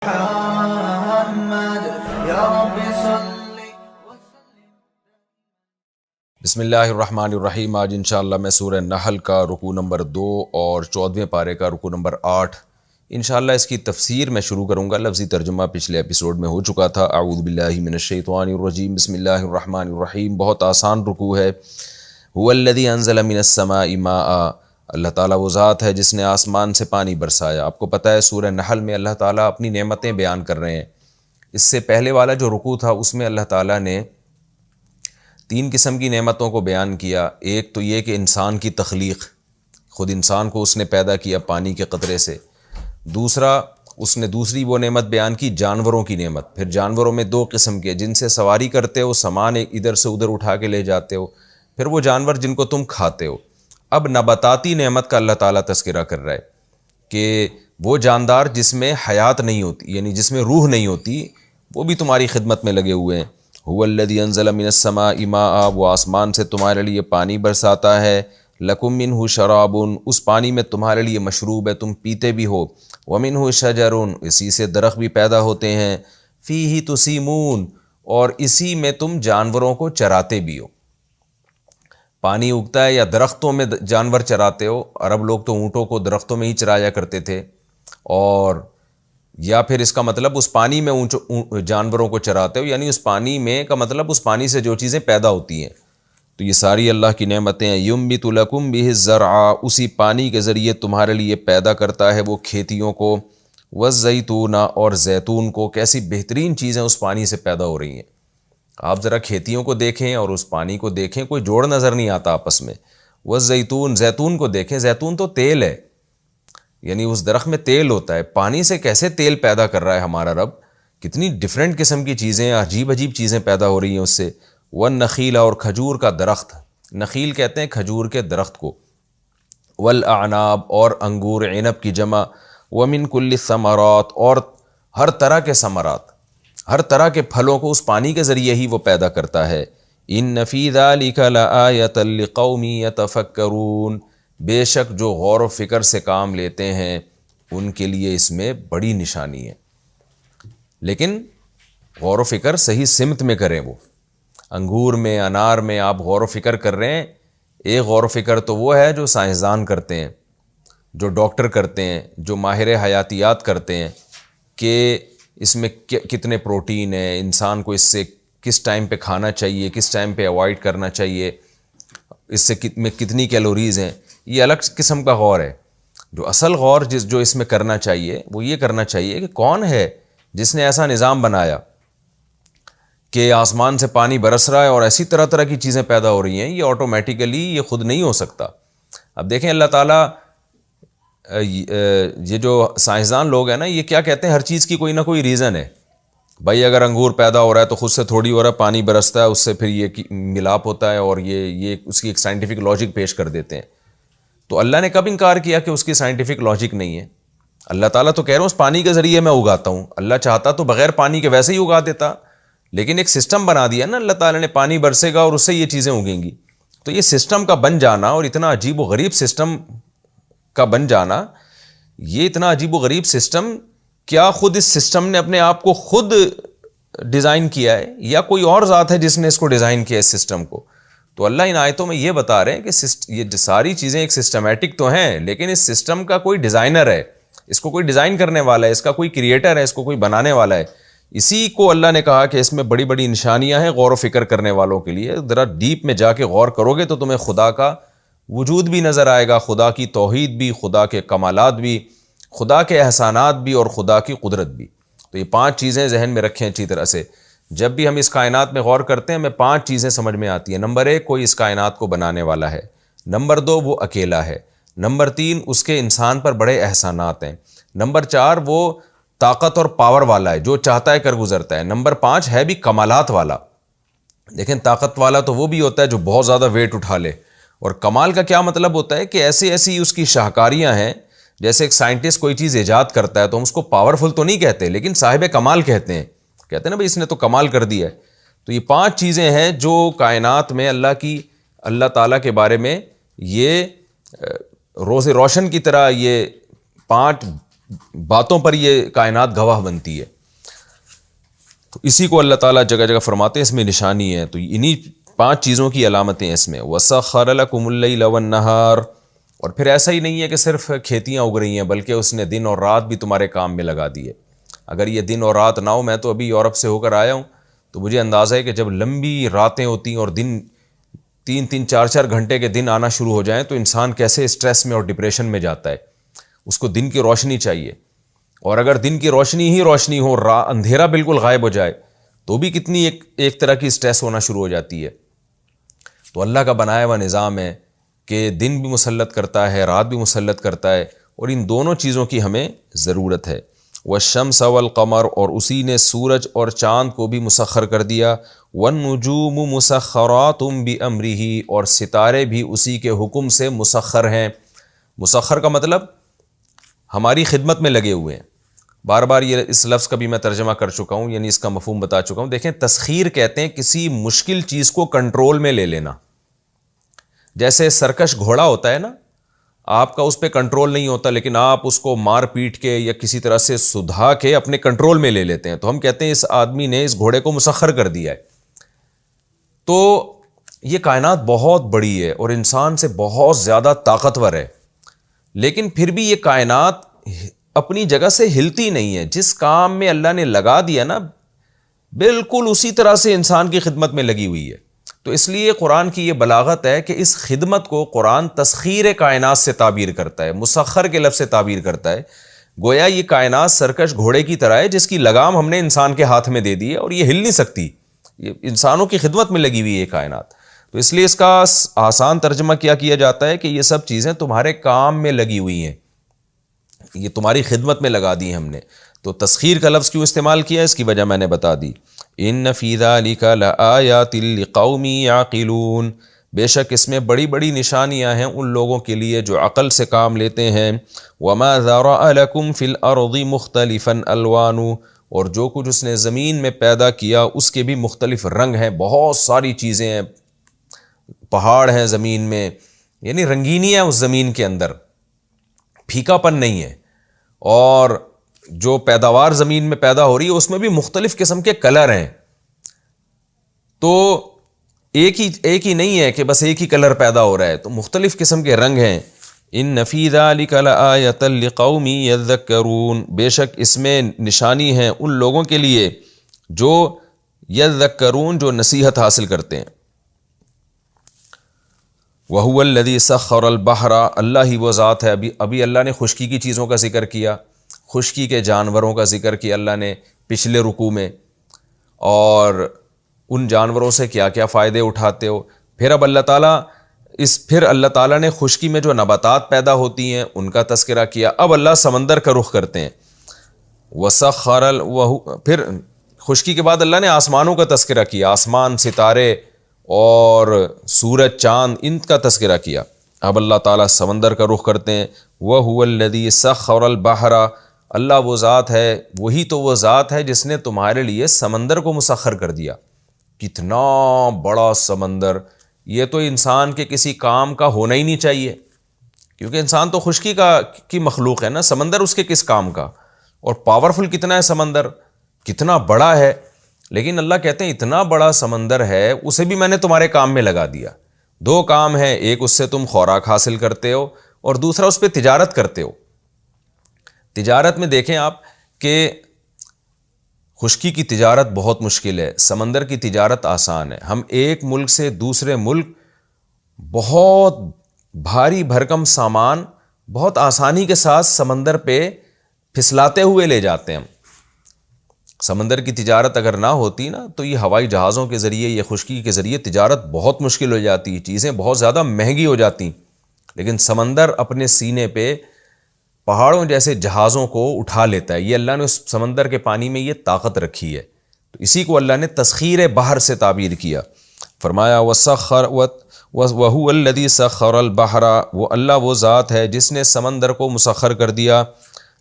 محمد یا رب صلی بسم اللہ الرحمن الرحیم۔ آج انشاءاللہ میں سورہ نحل کا رکوع نمبر 2 اور 14ویں پارے کا رکوع نمبر 8 انشاءاللہ اس کی تفسیر میں شروع کروں گا۔ لفظی ترجمہ پچھلے ایپیسوڈ میں ہو چکا تھا۔ اعوذ باللہ من الشیطان الرجیم، بسم اللہ الرحمن الرحیم۔ بہت آسان رکوع ہے۔ هو الذی انزل من السماء ماء، اللہ تعالیٰ وہ ذات ہے جس نے آسمان سے پانی برسایا۔ آپ کو پتہ ہے سورہ نحل میں اللہ تعالیٰ اپنی نعمتیں بیان کر رہے ہیں۔ اس سے پہلے والا جو رکوع تھا اس میں اللہ تعالیٰ نے 3 قسم کی نعمتوں کو بیان کیا۔ ایک تو یہ کہ انسان کی تخلیق، خود انسان کو اس نے پیدا کیا پانی کے قطرے سے۔ دوسرا، اس نے دوسری وہ نعمت بیان کی جانوروں کی نعمت۔ پھر جانوروں میں 2 قسم کے، جن سے سواری کرتے ہو، سامان ادھر سے ادھر اٹھا کے لے جاتے ہو، پھر وہ جانور جن کو تم کھاتے ہو۔ اب نباتاتی نعمت کا اللہ تعالیٰ تذکرہ کر رہا ہے کہ وہ جاندار جس میں حیات نہیں ہوتی، یعنی جس میں روح نہیں ہوتی، وہ بھی تمہاری خدمت میں لگے ہوئے ہیں۔ هو الذی انزل من السماء ماء، وہ آسمان سے تمہارے لیے پانی برساتا ہے۔ لکم منہ شراب، اس پانی میں تمہارے لیے مشروب ہے، تم پیتے بھی ہو۔ ومنہ شجر، اسی سے درخت بھی پیدا ہوتے ہیں۔ فیہ تسیمون، اور اسی میں تم جانوروں کو چراتے بھی ہو۔ پانی اگتا ہے یا درختوں میں جانور چراتے ہو۔ عرب لوگ تو اونٹوں کو درختوں میں ہی چرایا کرتے تھے، اور یا پھر اس کا مطلب اس پانی میں جانوروں کو چراتے ہو، یعنی اس پانی میں کا مطلب اس پانی سے جو چیزیں پیدا ہوتی ہیں۔ تو یہ ساری اللہ کی نعمتیں ہیں۔ یُنبِتُ لَكُم بِهِ الزَّرْعَ، اسی پانی کے ذریعے تمہارے لیے پیدا کرتا ہے وہ کھیتیوں کو۔ وَالزَّيْتُونَ، اور زیتون کو۔ کیسی بہترین چیزیں اس پانی سے پیدا ہو رہی ہیں۔ آپ ذرا کھیتیوں کو دیکھیں اور اس پانی کو دیکھیں، کوئی جوڑ نظر نہیں آتا آپس میں۔ وَالزَّيْتُون، زیتون کو دیکھیں، زیتون تو تیل ہے، یعنی اس درخت میں تیل ہوتا ہے۔ پانی سے کیسے تیل پیدا کر رہا ہے ہمارا رب، کتنی ڈیفرنٹ قسم کی چیزیں، عجیب عجیب چیزیں پیدا ہو رہی ہیں اس سے۔ والنخیل، اور کھجور کا درخت، نخیل کہتے ہیں کھجور کے درخت کو۔ والاعناب، اور انگور، عنب کی جمع۔ ومن کل الثمرات، اور ہر طرح کے ثمرات، ہر طرح کے پھلوں کو اس پانی کے ذریعے ہی وہ پیدا کرتا ہے۔ ان فی ذلک لآیۃ لقوم یتفکرون، بے شک جو غور و فکر سے کام لیتے ہیں ان کے لیے اس میں بڑی نشانی ہے۔ لیکن غور و فکر صحیح سمت میں کریں۔ وہ انگور میں، انار میں آپ غور و فکر کر رہے ہیں، ایک غور و فکر تو وہ ہے جو سائنسدان کرتے ہیں، جو ڈاکٹر کرتے ہیں، جو ماہر حیاتیات کرتے ہیں کہ اس میں کتنے پروٹین ہیں، انسان کو اس سے کس ٹائم پہ کھانا چاہیے، کس ٹائم پہ اوائڈ کرنا چاہیے، اس سے میں کتنی کیلوریز ہیں۔ یہ الگ قسم کا غور ہے۔ جو اصل غور جو اس میں کرنا چاہیے وہ یہ کرنا چاہیے کہ کون ہے جس نے ایسا نظام بنایا کہ آسمان سے پانی برس رہا ہے اور ایسی طرح طرح کی چیزیں پیدا ہو رہی ہیں۔ یہ آٹومیٹیکلی یہ خود نہیں ہو سکتا۔ اب دیکھیں اللہ تعالیٰ، یہ جو سائنسدان لوگ ہیں نا، یہ کیا کہتے ہیں، ہر چیز کی کوئی نہ کوئی ریزن ہے۔ بھائی اگر انگور پیدا ہو رہا ہے تو خود سے تھوڑی ہو رہا ہے، پانی برستا ہے، اس سے پھر یہ ملاپ ہوتا ہے، اور یہ اس کی ایک سائنٹیفک لاجک پیش کر دیتے ہیں۔ تو اللہ نے کب انکار کیا کہ اس کی سائنٹیفک لاجک نہیں ہے؟ اللہ تعالیٰ تو کہہ رہا ہوں اس پانی کے ذریعے میں اگاتا ہوں۔ اللہ چاہتا تو بغیر پانی کے ویسے ہی اگا دیتا، لیکن ایک سسٹم بنا دیا نا اللہ تعالیٰ نے، پانی برسے گا اور اس سے یہ چیزیں اگیں گی۔ تو یہ سسٹم کا بن جانا، اور اتنا عجیب و غریب سسٹم کا بن جانا، یہ اتنا عجیب و غریب سسٹم، کیا خود اس سسٹم نے اپنے آپ کو خود ڈیزائن کیا ہے، یا کوئی اور ذات ہے جس نے اس کو ڈیزائن کیا ہے اس سسٹم کو؟ تو اللہ ان آیتوں میں یہ بتا رہے ہیں کہ یہ ساری چیزیں ایک سسٹمیٹک تو ہیں، لیکن اس سسٹم کا کوئی ڈیزائنر ہے، اس کو کوئی ڈیزائن کرنے والا ہے، اس کا کوئی کریٹر ہے، اس کو کوئی بنانے والا ہے۔ اسی کو اللہ نے کہا کہ اس میں بڑی بڑی نشانیاں ہیں غور و فکر کرنے والوں کے لیے۔ ذرا ڈیپ میں جا کے غور کرو گے تو تمہیں خدا کا وجود بھی نظر آئے گا، خدا کی توحید بھی، خدا کے کمالات بھی، خدا کے احسانات بھی، اور خدا کی قدرت بھی۔ تو یہ 5 چیزیں ذہن میں رکھیں اچھی طرح سے۔ جب بھی ہم اس کائنات میں غور کرتے ہیں ہمیں 5 چیزیں سمجھ میں آتی ہیں۔ نمبر 1، کوئی اس کائنات کو بنانے والا ہے۔ نمبر 2، وہ اکیلا ہے۔ نمبر 3، اس کے انسان پر بڑے احسانات ہیں۔ نمبر 4، وہ طاقت اور پاور والا ہے، جو چاہتا ہے کر گزرتا ہے۔ نمبر 5، ہے بھی کمالات والا۔ لیکن طاقت والا تو وہ بھی ہوتا ہے جو بہت زیادہ ویٹ اٹھا لے، اور کمال کا کیا مطلب ہوتا ہے کہ ایسی اس کی شاہکاریاں ہیں۔ جیسے ایک سائنٹسٹ کوئی چیز ایجاد کرتا ہے تو ہم اس کو پاورفل تو نہیں کہتے، لیکن صاحب کمال کہتے ہیں نا بھائی اس نے تو کمال کر دیا ہے۔ تو یہ 5 چیزیں ہیں جو کائنات میں اللہ تعالیٰ کے بارے میں یہ روز روشن کی طرح یہ 5 باتوں پر یہ کائنات گواہ بنتی ہے. تو اسی کو اللہ تعالیٰ جگہ جگہ فرماتے ہیں اس میں نشانی ہے. تو انہی 5 چیزوں کی علامتیں اس میں. وَسَخَّرَ لَكُمُ اللَّيْلَ وَالنَّهَارَ. اور پھر ایسا ہی نہیں ہے کہ صرف کھیتیاں اگ رہی ہیں بلکہ اس نے دن اور رات بھی تمہارے کام میں لگا دیے. اگر یہ دن اور رات نہ ہو، میں تو ابھی یورپ سے ہو کر آیا ہوں تو مجھے اندازہ ہے کہ جب لمبی راتیں ہوتی ہیں اور دن 3-3 4-4 گھنٹے کے دن آنا شروع ہو جائیں تو انسان کیسے اسٹریس میں اور ڈپریشن میں جاتا ہے. اس کو دن کی روشنی چاہیے، اور اگر دن کی روشنی ہی روشنی ہو، اندھیرا بالکل غائب ہو جائے تو بھی کتنی ایک طرح کی اسٹریس ہونا شروع ہو جاتی ہے. تو اللہ کا بنایا ہوا نظام ہے کہ دن بھی مسلط کرتا ہے، رات بھی مسلط کرتا ہے، اور ان دونوں چیزوں کی ہمیں ضرورت ہے. والشمس والقمر. اور اسی نے سورج اور چاند کو بھی مسخر کر دیا. والنجوم مسخرات بامرہ. اور ستارے بھی اسی کے حکم سے مسخر ہیں. مسخر کا مطلب ہماری خدمت میں لگے ہوئے ہیں. بار بار یہ اس لفظ کا بھی میں ترجمہ کر چکا ہوں، یعنی اس کا مفہوم بتا چکا ہوں. دیکھیں، تسخیر کہتے ہیں کسی مشکل چیز کو کنٹرول میں لے لینا. جیسے سرکش گھوڑا ہوتا ہے نا، آپ کا اس پہ کنٹرول نہیں ہوتا لیکن آپ اس کو مار پیٹ کے یا کسی طرح سے سدھا کے اپنے کنٹرول میں لے لیتے ہیں. تو ہم کہتے ہیں اس آدمی نے اس گھوڑے کو مسخر کر دیا ہے. تو یہ کائنات بہت بڑی ہے اور انسان سے بہت زیادہ طاقتور ہے، لیکن پھر بھی یہ کائنات اپنی جگہ سے ہلتی نہیں ہے. جس کام میں اللہ نے لگا دیا نا، بالکل اسی طرح سے انسان کی خدمت میں لگی ہوئی ہے. تو اس لیے قرآن کی یہ بلاغت ہے کہ اس خدمت کو قرآن تسخیر کائنات سے تعبیر کرتا ہے، مسخر کے لفظ سے تعبیر کرتا ہے. گویا یہ کائنات سرکش گھوڑے کی طرح ہے جس کی لگام ہم نے انسان کے ہاتھ میں دے دی ہے اور یہ ہل نہیں سکتی. یہ انسانوں کی خدمت میں لگی ہوئی ہے یہ کائنات. تو اس لیے اس کا آسان ترجمہ کیا جاتا ہے کہ یہ سب چیزیں تمہارے کام میں لگی ہوئی ہیں، یہ تمہاری خدمت میں لگا دی ہیں ہم نے. تو تسخیر کا لفظ کیوں استعمال کیا ہے اس کی وجہ میں نے بتا دی. ان فی ذلک لآیات لقوم یعقلون. بے شک اس میں بڑی بڑی نشانیاں ہیں ان لوگوں کے لیے جو عقل سے کام لیتے ہیں. وما ذرأ لکم فی الارض مختلفا الوان. اور جو کچھ اس نے زمین میں پیدا کیا اس کے بھی مختلف رنگ ہیں. بہت ساری چیزیں ہیں، پہاڑ ہیں زمین میں، یعنی رنگینی ہے اس زمین کے اندر، پھیکا پن نہیں ہے. اور جو پیداوار زمین میں پیدا ہو رہی ہے اس میں بھی مختلف قسم کے کلر ہیں. تو ایک ہی نہیں ہے کہ بس ایک ہی کلر پیدا ہو رہا ہے، تو مختلف قسم کے رنگ ہیں. ان فی ذلک لآیۃ لقوم یذکرون. بے شک اس میں نشانی ہے ان لوگوں کے لیے جو یذکرون، جو نصیحت حاصل کرتے ہیں. وَهُوَ الَّذِي سَخَّرَ الْبَحْرَ. اللہ ہی وہ ذات ہے. ابھی اللہ نے خشکی کی چیزوں کا ذکر کیا، خشکی کے جانوروں کا ذکر کیا اللہ نے پچھلے رکوع میں، اور ان جانوروں سے کیا کیا فائدے اٹھاتے ہو. پھر اب اللہ تعالیٰ نے خشکی میں جو نباتات پیدا ہوتی ہیں ان کا تذکرہ کیا. اب اللہ سمندر کا رخ کرتے ہیں. پھر خشکی کے بعد اللہ نے آسمانوں کا تذکرہ کیا، آسمان، ستارے اور سورج، چاند، ان کا تذکرہ کیا. اب اللہ تعالیٰ سمندر کا رخ کرتے ہیں. وَهُوَ الَّذِي سَخَّرَ الْبَحْرَ. اللہ وہ ذات ہے، وہی تو وہ ذات ہے جس نے تمہارے لیے سمندر کو مسخر کر دیا. کتنا بڑا سمندر! یہ تو انسان کے کسی کام کا ہونا ہی نہیں چاہیے، کیونکہ انسان تو خشکی کی مخلوق ہے نا. سمندر اس کے کس کام کا؟ اور پاورفل کتنا ہے سمندر، کتنا بڑا ہے. لیکن اللہ کہتے ہیں اتنا بڑا سمندر ہے، اسے بھی میں نے تمہارے کام میں لگا دیا. 2 کام ہیں، ایک اس سے تم خوراک حاصل کرتے ہو اور دوسرا اس پہ تجارت کرتے ہو. تجارت میں دیکھیں آپ کہ خشکی کی تجارت بہت مشکل ہے، سمندر کی تجارت آسان ہے. ہم ایک ملک سے دوسرے ملک بہت بھاری بھرکم سامان بہت آسانی کے ساتھ سمندر پہ پھسلاتے ہوئے لے جاتے ہیں. سمندر کی تجارت اگر نہ ہوتی نا تو یہ ہوائی جہازوں کے ذریعے، یہ خشکی کے ذریعے تجارت بہت مشکل ہو جاتی، چیزیں بہت زیادہ مہنگی ہو جاتی. لیکن سمندر اپنے سینے پہ پہاڑوں جیسے جہازوں کو اٹھا لیتا ہے. یہ اللہ نے اس سمندر کے پانی میں یہ طاقت رکھی ہے. تو اسی کو اللہ نے تسخیر بحر سے تعبیر کیا. فرمایا وَهُوَ الَّذِي سَخَّرَ الْبَحْرَ. وہ اللہ وہ ذات ہے جس نے سمندر کو مسخر کر دیا.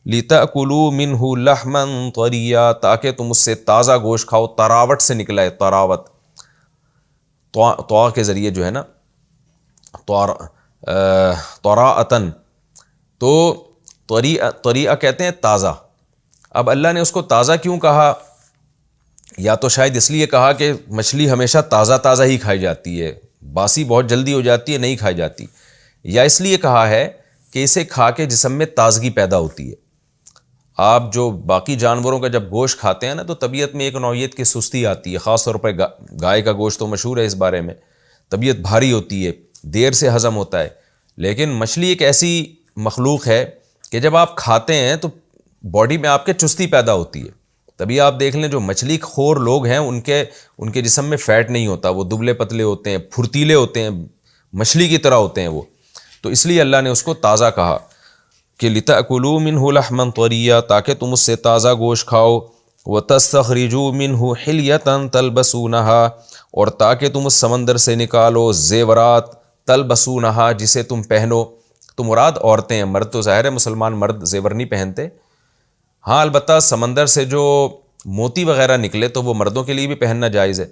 لِتَأْكُلُوا مِنْهُ لَحْمًا طَرِيًّا. تاکہ تم اس سے تازہ گوشت کھاؤ. تراوٹ سے نکلا ہے، تراوت، طوا کے ذریعے جو ہے نا، طراعتن. تو طریہ کہتے ہیں تازہ. اب اللہ نے اس کو تازہ کیوں کہا؟ یا تو شاید اس لیے کہا کہ مچھلی ہمیشہ تازہ تازہ ہی کھائی جاتی ہے، باسی بہت جلدی ہو جاتی ہے، نہیں کھائی جاتی. یا اس لیے کہا ہے کہ اسے کھا کے جسم میں تازگی پیدا ہوتی ہے. آپ جو باقی جانوروں کا جب گوشت کھاتے ہیں نا تو طبیعت میں ایک نوعیت کی سستی آتی ہے، خاص طور پر گائے کا گوشت تو مشہور ہے اس بارے میں، طبیعت بھاری ہوتی ہے، دیر سے ہضم ہوتا ہے. لیکن مچھلی ایک ایسی مخلوق ہے کہ جب آپ کھاتے ہیں تو باڈی میں آپ کے چستی پیدا ہوتی ہے. تبھی آپ دیکھ لیں جو مچھلی خور لوگ ہیں ان کے جسم میں فیٹ نہیں ہوتا، وہ دبلے پتلے ہوتے ہیں، پھرتیلے ہوتے ہیں، مچھلی کی طرح ہوتے ہیں وہ. تو اس لیے اللہ نے اس کو تازہ کہا کہ لِتَأْكُلُوا مِنْهُ لَحْمًا طَرِيًّا، تاکہ تم اس سے تازہ گوشت کھاؤ. وَتَسْتَخْرِجُوا مِنْهُ حِلْيَةً تَلْبَسُونَهَا، اور تاکہ تم اس سمندر سے نکالو زیورات تلبسونہا، جسے تم پہنو. تو مراد عورتیں ہیں، مرد تو ظاہر ہے مسلمان مرد زیور نہیں پہنتے. ہاں البتہ سمندر سے جو موتی وغیرہ نکلے تو وہ مردوں کے لیے بھی پہننا جائز ہے،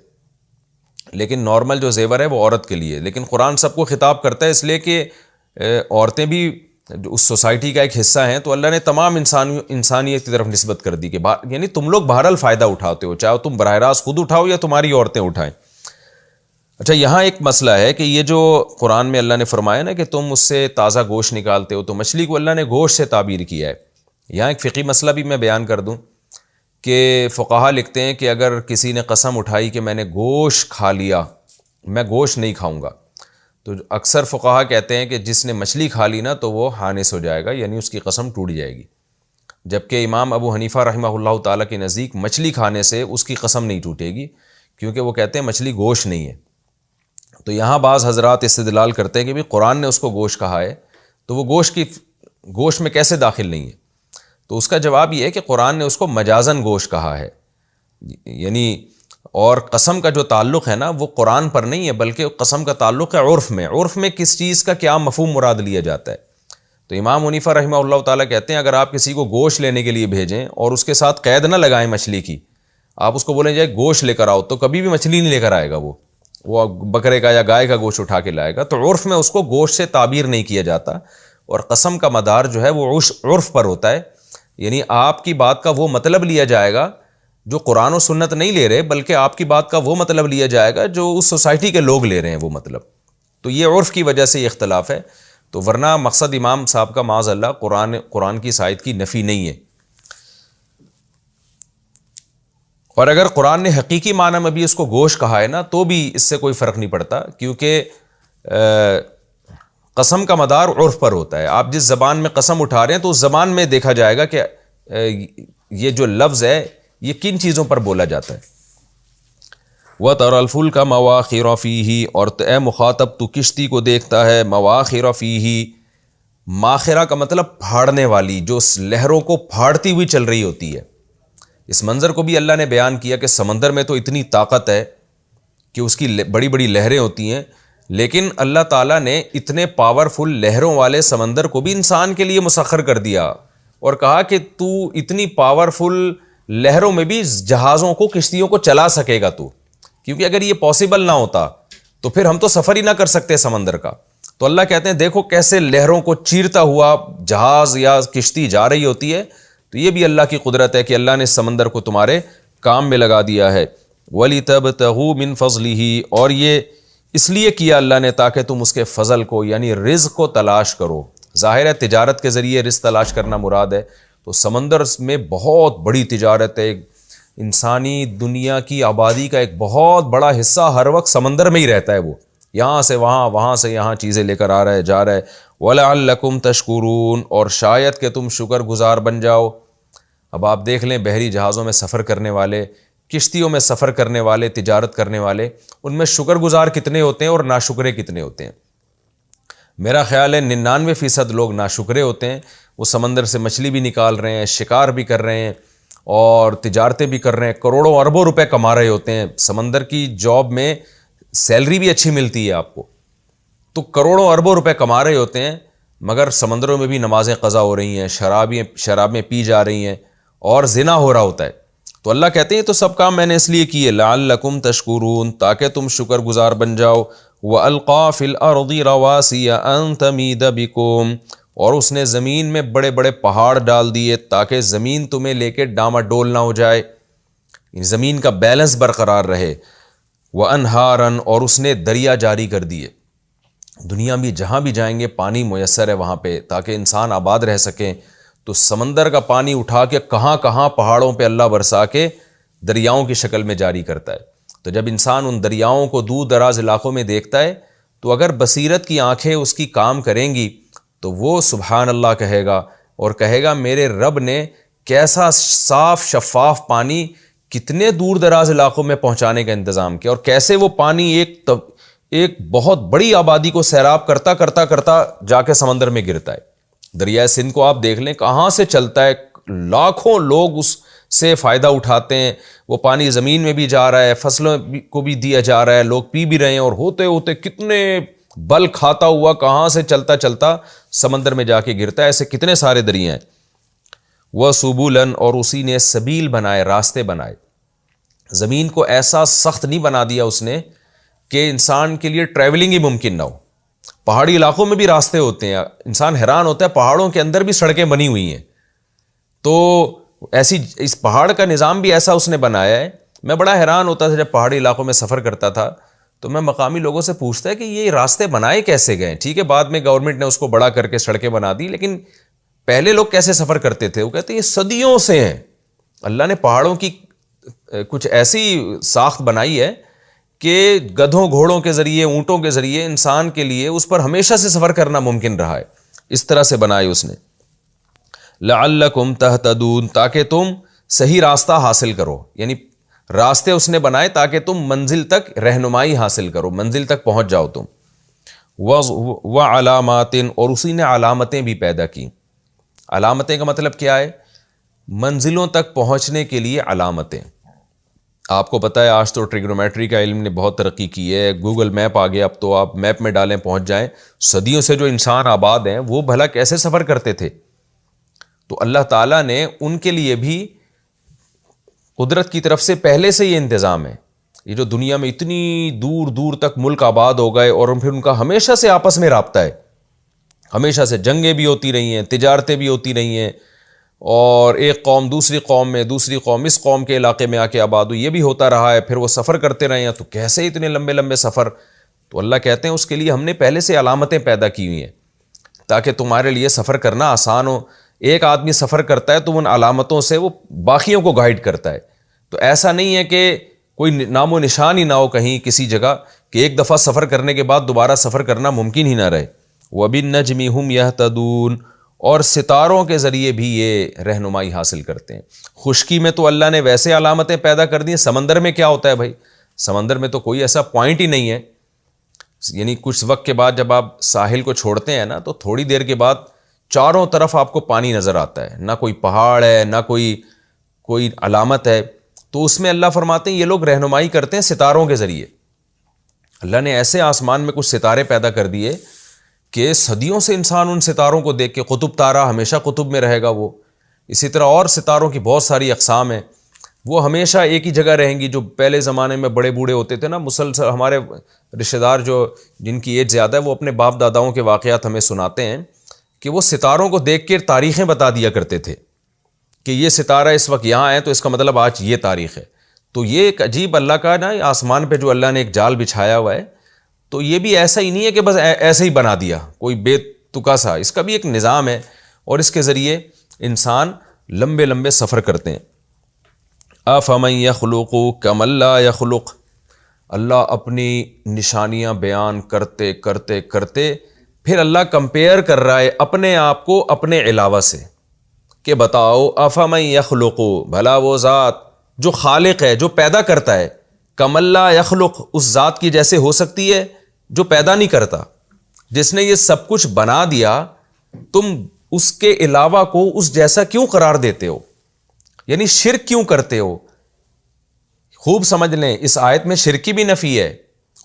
لیکن نارمل جو زیور ہے وہ عورت کے لیے. لیکن قرآن سب کو خطاب کرتا ہے اس لیے کہ عورتیں بھی اس سوسائٹی کا ایک حصہ ہیں. تو اللہ نے تمام انسانیت کی طرف نسبت کر دی کہ یعنی تم لوگ بہرحال فائدہ اٹھاتے ہو، چاہے تم براہ راست خود اٹھاؤ یا تمہاری عورتیں اٹھائیں. اچھا یہاں ایک مسئلہ ہے کہ یہ جو قرآن میں اللہ نے فرمایا نا کہ تم اس سے تازہ گوشت نکالتے ہو، تو مچھلی کو اللہ نے گوشت سے تعبیر کیا ہے. یہاں ایک فقہی مسئلہ بھی میں بیان کر دوں کہ فقہا لکھتے ہیں کہ اگر کسی نے قسم اٹھائی کہ میں نے گوشت کھا لیا، میں گوشت نہیں کھاؤں گا، تو اکثر فقہا کہتے ہیں کہ جس نے مچھلی کھا لی نا تو وہ حانث ہو جائے گا، یعنی اس کی قسم ٹوٹ جائے گی. جبکہ امام ابو حنیفہ رحمہ اللہ تعالیٰ کے نزدیک مچھلی کھانے سے اس کی قسم نہیں ٹوٹے گی، کیونکہ وہ کہتے ہیں مچھلی گوشت نہیں ہے. تو یہاں بعض حضرات استدلال کرتے ہیں کہ بھی قرآن نے اس کو گوشت کہا ہے تو وہ گوشت میں کیسے داخل نہیں ہے؟ تو اس کا جواب یہ ہے کہ قرآن نے اس کو مجازن گوشت کہا ہے، یعنی اور قسم کا جو تعلق ہے نا وہ قرآن پر نہیں ہے بلکہ قسم کا تعلق ہے عرف میں. عرف میں کس چیز کا کیا مفہوم مراد لیا جاتا ہے. تو امام حنیفہ رحمہ اللہ تعالیٰ کہتے ہیں اگر آپ کسی کو گوشت لینے کے لیے بھیجیں اور اس کے ساتھ قید نہ لگائیں مچھلی کی، آپ اس کو بولیں جائے گوشت لے کر آؤ، تو کبھی بھی مچھلی نہیں لے کر آئے گا، وہ بکرے کا یا گائے کا گوشت اٹھا کے لائے گا. تو عرف میں اس کو گوشت سے تعبیر نہیں کیا جاتا، اور قسم کا مدار جو ہے وہ عرف پر ہوتا ہے. یعنی آپ کی بات کا وہ مطلب لیا جائے گا جو قرآن و سنت نہیں لے رہے، بلکہ آپ کی بات کا وہ مطلب لیا جائے گا جو اس سوسائٹی کے لوگ لے رہے ہیں وہ مطلب. تو یہ عرف کی وجہ سے یہ اختلاف ہے. تو ورنہ مقصد امام صاحب کا معاذ اللہ قرآن کی اس آیت کی نفی نہیں ہے. اور اگر قرآن نے حقیقی معنی میں بھی اس کو گوشت کہا ہے نا تو بھی اس سے کوئی فرق نہیں پڑتا، کیونکہ قسم کا مدار عرف پر ہوتا ہے. آپ جس زبان میں قسم اٹھا رہے ہیں تو اس زبان میں دیکھا جائے گا کہ یہ جو لفظ ہے یہ کن چیزوں پر بولا جاتا ہے. وَتَرَى الْفُلْكَ مَوَاخِرَ فِيهِ، اور اے مخاطب تو کشتی کو دیکھتا ہے مواخر فیہ، ماخرہ کا مطلب پھاڑنے والی، جو لہروں کو پھاڑتی ہوئی چل رہی ہوتی ہے. اس منظر کو بھی اللہ نے بیان کیا کہ سمندر میں تو اتنی طاقت ہے کہ اس کی بڑی بڑی لہریں ہوتی ہیں، لیکن اللہ تعالیٰ نے اتنے پاورفل لہروں والے سمندر کو بھی انسان کے لیے مسخر کر دیا اور کہا کہ تو اتنی پاورفل لہروں میں بھی جہازوں کو، کشتیوں کو چلا سکے گا تو، کیونکہ اگر یہ پاسبل نہ ہوتا تو پھر ہم تو سفر ہی نہ کر سکتے سمندر کا. تو اللہ کہتے ہیں دیکھو کیسے لہروں کو چیرتا ہوا جہاز یا کشتی جا رہی ہوتی ہے. تو یہ بھی اللہ کی قدرت ہے کہ اللہ نے سمندر کو تمہارے کام میں لگا دیا ہے. وَلِتَبْتَغُوا مِن فَضْلِهِ، اور یہ اس لیے کیا اللہ نے تاکہ تم اس کے فضل کو یعنی رزق کو تلاش کرو. ظاہر ہے تجارت کے ذریعے رزق تلاش کرنا مراد ہے. تو سمندر میں بہت بڑی تجارت ہے، انسانی دنیا کی آبادی کا ایک بہت بڑا حصہ ہر وقت سمندر میں ہی رہتا ہے، وہ یہاں سے وہاں، وہاں سے یہاں چیزیں لے کر آ رہا ہے جا رہا ہے. وَلَعَلَّكُمْ تَشْكُرُونَ، اور شاید کہ تم شکر گزار بن جاؤ. اب آپ دیکھ لیں بحری جہازوں میں سفر کرنے والے، کشتیوں میں سفر کرنے والے، تجارت کرنے والے، ان میں شکر گزار کتنے ہوتے ہیں اور ناشکرے کتنے ہوتے ہیں. میرا خیال ہے 99% لوگ ناشکرے ہوتے ہیں. وہ سمندر سے مچھلی بھی نکال رہے ہیں، شکار بھی کر رہے ہیں اور تجارتیں بھی کر رہے ہیں، کروڑوں اربوں روپے کما رہے ہوتے ہیں. سمندر کی جاب میں سیلری بھی اچھی ملتی ہے آپ کو، تو کروڑوں اربوں روپے کما رہے ہوتے ہیں، مگر سمندروں میں بھی نمازیں قضا ہو رہی ہیں، شرابیں پی جا رہی ہیں اور زنا ہو رہا ہوتا ہے. تو اللہ کہتے ہیں تو سب کام میں نے اس لیے کیے لعلکم تشکرون، تاکہ تم شکر گزار بن جاؤ. وَأَلْقَى فِي الْأَرْضِ رَوَاسِيَ أَن تَمِيدَ بِكُمْ، اور اس نے زمین میں بڑے بڑے پہاڑ ڈال دیے تاکہ زمین تمہیں لے کے ڈاماڈول نہ ہو جائے، زمین کا بیلنس برقرار رہے۔ وَأَنْهَارًا، اور اس نے دریا جاری کر دیے، دنیا میں جہاں بھی جائیں گے پانی میسر ہے وہاں پہ تاکہ انسان آباد رہ سکیں، تو سمندر کا پانی اٹھا کے کہاں کہاں پہاڑوں پہ اللہ برسا کے دریاؤں کی شکل میں جاری کرتا ہے۔ تو جب انسان ان دریاؤں کو دور دراز علاقوں میں دیکھتا ہے تو اگر بصیرت کی آنکھیں اس کی کام کریں گی تو وہ سبحان اللہ کہے گا اور کہے گا میرے رب نے کیسا صاف شفاف پانی کتنے دور دراز علاقوں میں پہنچانے کا انتظام کیا، اور کیسے وہ پانی ایک بہت بڑی آبادی کو سیراب کرتا کرتا کرتا جا کے سمندر میں گرتا ہے۔ دریائے سندھ کو آپ دیکھ لیں کہاں سے چلتا ہے، لاکھوں لوگ اس سے فائدہ اٹھاتے ہیں، وہ پانی زمین میں بھی جا رہا ہے، فصلوں کو بھی دیا جا رہا ہے، لوگ پی بھی رہے ہیں، اور ہوتے ہوتے کتنے بل کھاتا ہوا کہاں سے چلتا چلتا سمندر میں جا کے گرتا ہے۔ ایسے کتنے سارے دریا ہیں۔ وَسُبُلًا، اور اسی نے سبیل بنائے، راستے بنائے، زمین کو ایسا سخت نہیں بنا دیا اس نے کہ انسان کے لیے ٹریولنگ ہی ممکن نہ ہو۔ پہاڑی علاقوں میں بھی راستے ہوتے ہیں، انسان حیران ہوتا ہے پہاڑوں کے اندر بھی سڑکیں بنی ہوئی ہیں، تو ایسی اس پہاڑ کا نظام بھی ایسا اس نے بنایا ہے۔ میں بڑا حیران ہوتا تھا جب پہاڑی علاقوں میں سفر کرتا تھا تو میں مقامی لوگوں سے پوچھتا ہے کہ یہ راستے بنائے کیسے گئے؟ ٹھیک ہے بعد میں گورنمنٹ نے اس کو بڑا کر کے سڑکیں بنا دی، لیکن پہلے لوگ کیسے سفر کرتے تھے؟ وہ کہتے ہیں یہ صدیوں سے ہیں، اللہ نے پہاڑوں کی کچھ ایسی ساخت بنائی ہے کہ گدھوں گھوڑوں کے ذریعے، اونٹوں کے ذریعے انسان کے لیے اس پر ہمیشہ سے سفر کرنا ممکن رہا ہے، اس طرح سے بنائے اس نے۔ لعلکم تہتدون، تاکہ تم صحیح راستہ حاصل کرو، یعنی راستے اس نے بنائے تاکہ تم منزل تک رہنمائی حاصل کرو، منزل تک پہنچ جاؤ تم۔ وعلامات، اور اسی نے علامتیں بھی پیدا کی۔ علامتیں کا مطلب کیا ہے؟ منزلوں تک پہنچنے کے لیے علامتیں۔ آپ کو پتہ ہے آج تو ٹریگنومیٹری کا علم نے بہت ترقی کی ہے، گوگل میپ آ گیا، اب تو آپ میپ میں ڈالیں پہنچ جائیں۔ صدیوں سے جو انسان آباد ہیں وہ بھلا کیسے سفر کرتے تھے؟ تو اللہ تعالیٰ نے ان کے لیے بھی قدرت کی طرف سے پہلے سے یہ انتظام ہے۔ یہ جو دنیا میں اتنی دور دور تک ملک آباد ہو گئے اور پھر ان کا ہمیشہ سے آپس میں رابطہ ہے، ہمیشہ سے جنگیں بھی ہوتی رہی ہیں، تجارتیں بھی ہوتی رہی ہیں، اور ایک قوم دوسری قوم میں، دوسری قوم اس قوم کے علاقے میں آ کے آباد ہوئی، یہ بھی ہوتا رہا ہے، پھر وہ سفر کرتے رہے ہیں، تو کیسے اتنے لمبے لمبے سفر؟ تو اللہ کہتے ہیں اس کے لیے ہم نے پہلے سے علامتیں پیدا کی ہوئی ہیں تاکہ تمہارے لیے سفر کرنا آسان ہو۔ ایک آدمی سفر کرتا ہے تو ان علامتوں سے وہ باقیوں کو گائیڈ کرتا ہے، تو ایسا نہیں ہے کہ کوئی نام و نشان ہی نہ ہو کہیں کسی جگہ کہ ایک دفعہ سفر کرنے کے بعد دوبارہ سفر کرنا ممکن ہی نہ رہے۔ وَبِالنَّجْمِ هُمْ يَهْتَدُونَ، اور ستاروں کے ذریعے بھی یہ رہنمائی حاصل کرتے ہیں۔ خشکی میں تو اللہ نے ویسے علامتیں پیدا کر دی ہیں، سمندر میں کیا ہوتا ہے بھائی؟ سمندر میں تو کوئی ایسا پوائنٹ ہی نہیں ہے، یعنی کچھ وقت کے بعد جب آپ ساحل کو چھوڑتے ہیں نا تو تھوڑی دیر کے بعد چاروں طرف آپ کو پانی نظر آتا ہے، نہ کوئی پہاڑ ہے نہ کوئی علامت ہے۔ تو اس میں اللہ فرماتے ہیں یہ لوگ رہنمائی کرتے ہیں ستاروں کے ذریعے۔ اللہ نے ایسے آسمان میں کچھ ستارے پیدا کر دیے کہ صدیوں سے انسان ان ستاروں کو دیکھ کے، قطب تارہ ہمیشہ قطب میں رہے گا وہ، اسی طرح اور ستاروں کی بہت ساری اقسام ہیں، وہ ہمیشہ ایک ہی جگہ رہیں گی۔ جو پہلے زمانے میں بڑے بوڑھے ہوتے تھے نا، مسلسل ہمارے رشتہ دار جن کی ایج زیادہ ہے وہ اپنے باپ داداؤں کے واقعات ہمیں سناتے ہیں کہ وہ ستاروں کو دیکھ کے تاریخیں بتا دیا کرتے تھے کہ یہ ستارہ اس وقت یہاں ہے تو اس کا مطلب آج یہ تاریخ ہے۔ تو یہ ایک عجیب اللہ کا نا آسمان پہ جو اللہ نے ایک جال بچھایا ہوا ہے، تو یہ بھی ایسا ہی نہیں ہے کہ بس ایسے ہی بنا دیا کوئی بے تکا سا، اس کا بھی ایک نظام ہے، اور اس کے ذریعے انسان لمبے لمبے سفر کرتے ہیں۔ افمن یخلق کمن لا یخلق، اللہ اپنی نشانیاں بیان کرتے کرتے کرتے پھر اللہ کمپیئر کر رہا ہے اپنے آپ کو اپنے علاوہ سے، کہ بتاؤ افمن یخلق، بھلا وہ ذات جو خالق ہے، جو پیدا کرتا ہے، کمن لا یخلق، اس ذات کی جیسے ہو سکتی ہے جو پیدا نہیں کرتا، جس نے یہ سب کچھ بنا دیا، تم اس کے علاوہ کو اس جیسا کیوں قرار دیتے ہو؟ یعنی شرک کیوں کرتے ہو؟ خوب سمجھ لیں اس آیت میں شرک کی بھی نفی ہے،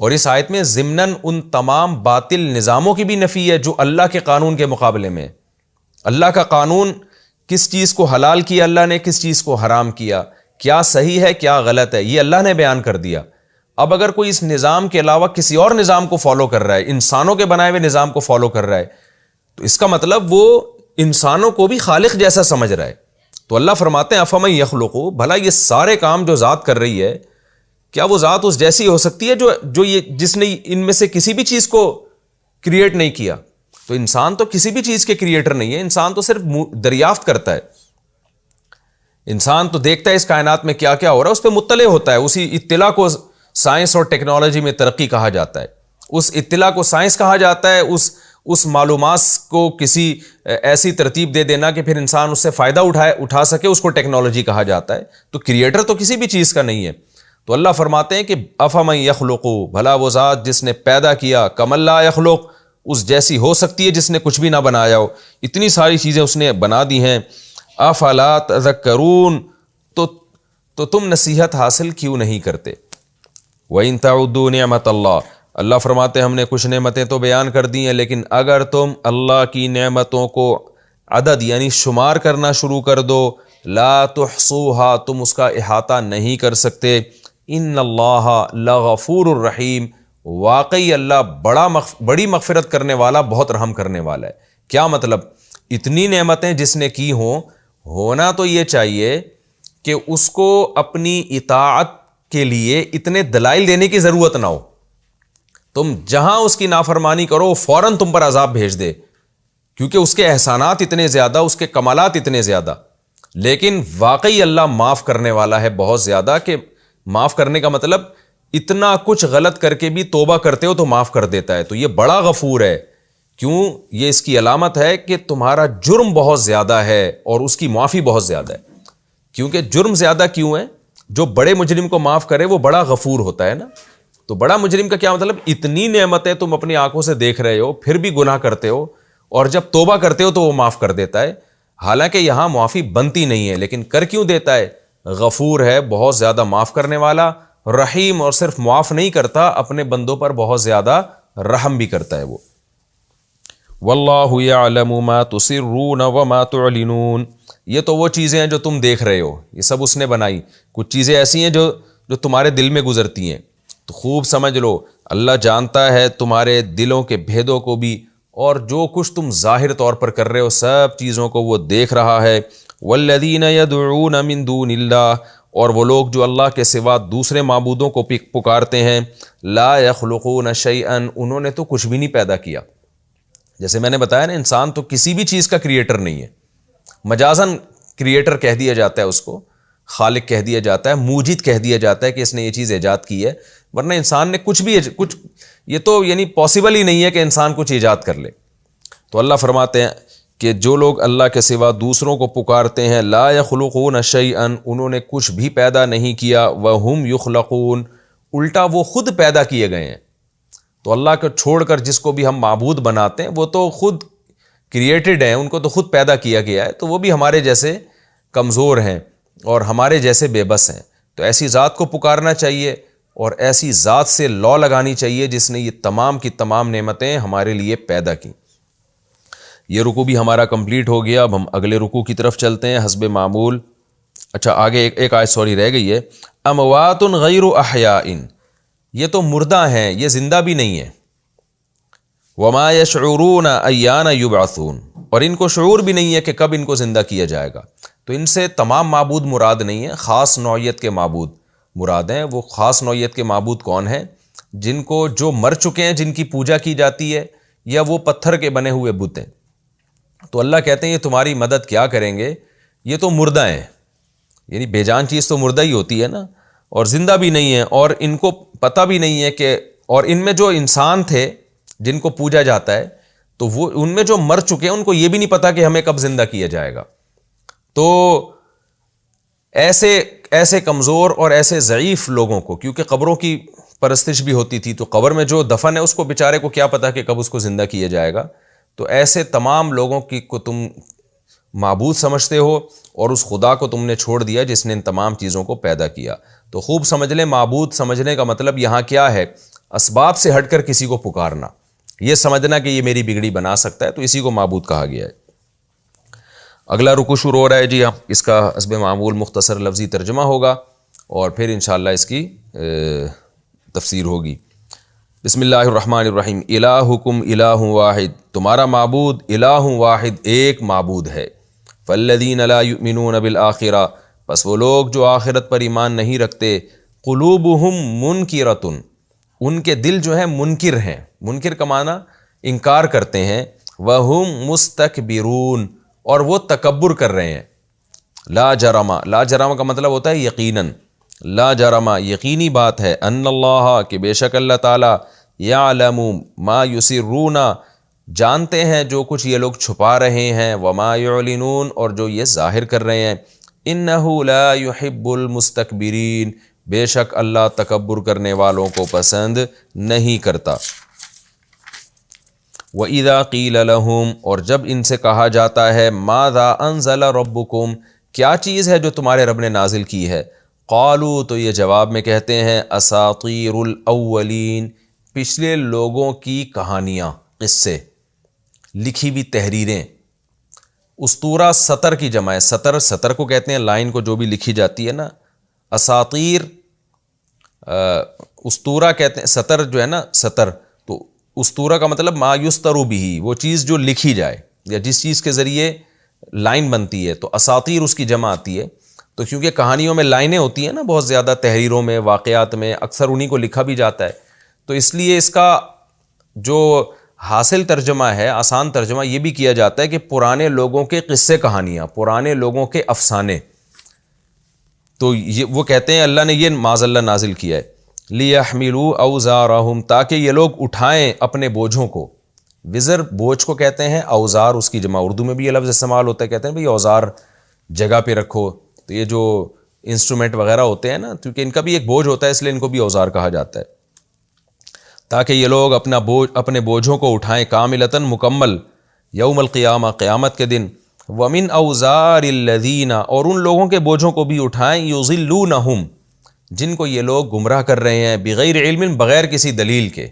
اور اس آیت میں ضمناً ان تمام باطل نظاموں کی بھی نفی ہے جو اللہ کے قانون کے مقابلے میں۔ اللہ کا قانون، کس چیز کو حلال کیا اللہ نے، کس چیز کو حرام کیا، کیا صحیح ہے کیا غلط ہے، یہ اللہ نے بیان کر دیا۔ اب اگر کوئی اس نظام کے علاوہ کسی اور نظام کو فالو کر رہا ہے، انسانوں کے بنائے ہوئے نظام کو فالو کر رہا ہے، تو اس کا مطلب وہ انسانوں کو بھی خالق جیسا سمجھ رہا ہے. تو اللہ فرماتے ہیں افمن یخلق، بھلا یہ سارے کام جو ذات کر رہی ہے کیا وہ ذات اس جیسی ہو سکتی ہے جو یہ جس نے ان میں سے کسی بھی چیز کو کریٹ نہیں کیا؟ تو انسان تو کسی بھی چیز کے کریٹر نہیں ہے، انسان تو صرف دریافت کرتا ہے. انسان تو دیکھتا ہے اس کائنات میں کیا کیا ہو رہا ہے، اس پہ مطلع ہوتا ہے. اسی اطلاع کو سائنس اور ٹیکنالوجی میں ترقی کہا جاتا ہے. اس اطلاع کو سائنس کہا جاتا ہے. اس معلومات کو کسی ایسی ترتیب دے دینا کہ پھر انسان اس سے فائدہ اٹھا سکے، اس کو ٹیکنالوجی کہا جاتا ہے. تو کریٹر تو کسی بھی چیز کا نہیں ہے. تو اللہ فرماتے ہیں کہ افمن یخلق، بھلا وہ ذات جس نے پیدا کیا، کمن لا یخلق، اس جیسی ہو سکتی ہے جس نے کچھ بھی نہ بنایا ہو. اتنی ساری چیزیں اس نے بنا دی ہیں. افلا تذکرون، تو تم نصیحت حاصل کیوں نہیں کرتے؟ وَإِن تَعُدُّوا نِعْمَةَ اللَّهِ، اللہ فرماتے ہم نے کچھ نعمتیں تو بیان کر دی ہیں، لیکن اگر تم اللہ کی نعمتوں کو عدد یعنی شمار کرنا شروع کر دو، لا تحصوها، تم اس کا احاطہ نہیں کر سکتے. ان اللہ لغفور الرحیم، واقعی اللہ بڑی مغفرت کرنے والا، بہت رحم کرنے والا ہے. کیا مطلب؟ اتنی نعمتیں جس نے کی ہوں، ہونا تو یہ چاہیے کہ اس کو اپنی اطاعت کے لیے اتنے دلائل دینے کی ضرورت نہ ہو. تم جہاں اس کی نافرمانی کرو فوراً تم پر عذاب بھیج دے، کیونکہ اس کے احسانات اتنے زیادہ، اس کے کمالات اتنے زیادہ. لیکن واقعی اللہ معاف کرنے والا ہے بہت زیادہ، کہ معاف کرنے کا مطلب اتنا کچھ غلط کر کے بھی توبہ کرتے ہو تو معاف کر دیتا ہے. تو یہ بڑا غفور ہے. کیوں؟ یہ اس کی علامت ہے کہ تمہارا جرم بہت زیادہ ہے اور اس کی معافی بہت زیادہ ہے. کیونکہ جرم زیادہ کیوں ہے؟ جو بڑے مجرم کو معاف کرے وہ بڑا غفور ہوتا ہے نا. تو بڑا مجرم کا کیا مطلب؟ اتنی نعمتیں تم اپنی آنکھوں سے دیکھ رہے ہو، پھر بھی گناہ کرتے ہو، اور جب توبہ کرتے ہو تو وہ معاف کر دیتا ہے. حالانکہ یہاں معافی بنتی نہیں ہے، لیکن کر کیوں دیتا ہے؟ غفور ہے، بہت زیادہ معاف کرنے والا. رحیم، اور صرف معاف نہیں کرتا، اپنے بندوں پر بہت زیادہ رحم بھی کرتا ہے وہ. واللہ یعلم ما تسرون وما تعلنون، یہ تو وہ چیزیں ہیں جو تم دیکھ رہے ہو، یہ سب اس نے بنائی. کچھ چیزیں ایسی ہیں جو تمہارے دل میں گزرتی ہیں، تو خوب سمجھ لو اللہ جانتا ہے تمہارے دلوں کے بھیدوں کو بھی، اور جو کچھ تم ظاہر طور پر کر رہے ہو سب چیزوں کو وہ دیکھ رہا ہے. والذین یدعون من دون اللہ، اور وہ لوگ جو اللہ کے سوا دوسرے معبودوں کو پکارتے ہیں، لا یخلقون شیئا، انہوں نے تو کچھ بھی نہیں پیدا کیا. جیسے میں نے بتایا نا، انسان تو کسی بھی چیز کا کریٹر نہیں ہے. مجازاً کریٹر کہہ دیا جاتا ہے اس کو، خالق کہہ دیا جاتا ہے، موجد کہہ دیا جاتا ہے کہ اس نے یہ چیز ایجاد کی ہے، ورنہ انسان نے کچھ یہ تو یعنی پاسبل ہی نہیں ہے کہ انسان کچھ ایجاد کر لے. تو اللہ فرماتے ہیں کہ جو لوگ اللہ کے سوا دوسروں کو پکارتے ہیں، لا یخلقون شیئا، انہوں نے کچھ بھی پیدا نہیں کیا، وہم یخلقون، الٹا وہ خود پیدا کیے گئے ہیں. تو اللہ کو چھوڑ کر جس کو بھی ہم معبود بناتے ہیں وہ تو خود کریٹڈ ہیں، ان کو تو خود پیدا کیا گیا ہے. تو وہ بھی ہمارے جیسے کمزور ہیں اور ہمارے جیسے بے بس ہیں. تو ایسی ذات کو پکارنا چاہیے اور ایسی ذات سے لو لگانی چاہیے جس نے یہ تمام کی تمام نعمتیں ہمارے لیے پیدا کی. یہ رکوع بھی ہمارا کمپلیٹ ہو گیا. اب ہم اگلے رکوع کی طرف چلتے ہیں حسب معمول. اچھا آگے ایک آیت رہ گئی ہے، اموات غیر احیاء، یہ تو مردہ ہیں، یہ زندہ بھی نہیں ہیں. وما یشعرون ایان یبعثون، اور ان کو شعور بھی نہیں ہے کہ کب ان کو زندہ کیا جائے گا. تو ان سے تمام معبود مراد نہیں ہیں، خاص نوعیت کے معبود مراد ہیں. وہ خاص نوعیت کے معبود کون ہیں؟ جن کو جو مر چکے ہیں، جن کی پوجا کی جاتی ہے، یا وہ پتھر کے بنے ہوئے بت ہیں. تو اللہ کہتے ہیں یہ تمہاری مدد کیا کریں گے، یہ تو مردہ ہیں. یعنی بے جان چیز تو مردہ ہی ہوتی ہے نا، اور زندہ بھی نہیں ہے، اور ان کو پتہ بھی نہیں ہے کہ، اور ان میں جو انسان تھے جن کو پوجا جاتا ہے، تو وہ ان میں جو مر چکے ہیں ان کو یہ بھی نہیں پتا کہ ہمیں کب زندہ کیا جائے گا. تو ایسے کمزور اور ایسے ضعیف لوگوں کو، کیونکہ قبروں کی پرستش بھی ہوتی تھی، تو قبر میں جو دفن ہے اس کو بیچارے کو کیا پتا کہ کب اس کو زندہ کیا جائے گا. تو ایسے تمام لوگوں کی کو تم معبود سمجھتے ہو، اور اس خدا کو تم نے چھوڑ دیا جس نے ان تمام چیزوں کو پیدا کیا. تو خوب سمجھ لیں، معبود سمجھنے کا مطلب یہاں کیا ہے؟ اسباب سے ہٹ کر کسی کو پکارنا، یہ سمجھنا کہ یہ میری بگڑی بنا سکتا ہے، تو اسی کو معبود کہا گیا ہے. اگلا رکوع شروع ہو رہا ہے جی. اس کا حسب معمول مختصر لفظی ترجمہ ہوگا اور پھر انشاءاللہ اس کی تفسیر ہوگی. بسم اللہ الرحمن الرحیم۔ الہکم الہ واحد، تمہارا معبود الہ واحد ایک معبود ہے۔ فالذین لا یؤمنون بالآخرہ، پس وہ لوگ جو آخرت پر ایمان نہیں رکھتے، قلوبہم منکرۃ، ان کے دل جو ہیں منکر ہیں، منکر کا معنی انکار کرتے ہیں، وہم مستکبرون، اور وہ تکبر کر رہے ہیں۔ لا جرم، لا جرم کا مطلب ہوتا ہے یقیناً، لا جرم یقینی بات ہے، ان اللہ کہ بے شک اللہ تعالی یعلم ما یسرون جانتے ہیں جو کچھ یہ لوگ چھپا رہے ہیں، وما یعلنون اور جو یہ ظاہر کر رہے ہیں، انہ لا یحب المستکبرین بے شک اللہ تکبر کرنے والوں کو پسند نہیں کرتا۔ وَإِذَا قِيلَ لَهُمْ اور جب ان سے کہا جاتا ہے ماذا انزل ربکم کیا چیز ہے جو تمہارے رب نے نازل کی ہے، قالوا تو یہ جواب میں کہتے ہیں اساطیر الاولین پچھلے لوگوں کی کہانیاں، قصے، لکھی ہوئی تحریریں۔ اسطورہ سطر کی جمع ہے، سطر کو کہتے ہیں لائن کو جو بھی لکھی جاتی ہے نا، اساطیر اسطورہ کہتے ہیں، سطر جو ہے نا سطر، تو اسطورہ کا مطلب ما یستر بہ، وہ چیز جو لکھی جائے یا جس چیز کے ذریعے لائن بنتی ہے، تو اساطیر اس کی جمع آتی ہے۔ تو کیونکہ کہانیوں میں لائنیں ہوتی ہیں نا بہت زیادہ، تحریروں میں، واقعات میں اکثر انہی کو لکھا بھی جاتا ہے، تو اس لیے اس کا جو حاصل ترجمہ ہے، آسان ترجمہ یہ بھی کیا جاتا ہے کہ پرانے لوگوں کے قصے کہانیاں، پرانے لوگوں کے افسانے۔ تو یہ وہ کہتے ہیں اللہ نے یہ معاذ اللہ نازل کیا ہے، لِيَحْمِلُوا أَوْزَارَهُمْ تاکہ یہ لوگ اٹھائیں اپنے بوجھوں کو۔ وزر بوجھ کو کہتے ہیں، اوزار اس کی جمع، اردو میں بھی یہ لفظ استعمال ہوتا ہے، کہتے ہیں بھئی اوزار جگہ پہ رکھو، تو یہ جو انسٹرومنٹ وغیرہ ہوتے ہیں نا، کیونکہ ان کا بھی ایک بوجھ ہوتا ہے اس لیے ان کو بھی اوزار کہا جاتا ہے، تاکہ یہ لوگ اپنے بوجھوں کو اٹھائیں کاملتاً مکمل، یوم القیامہ قیامت کے دن، وَمِنْ أَوْزَارِ الَّذِينَ اور ان لوگوں کے بوجھوں کو بھی اٹھائیں، يُضِلُّونَهُمْ جن کو یہ لوگ گمراہ کر رہے ہیں، بغیر علم بغیر کسی دلیل کے۔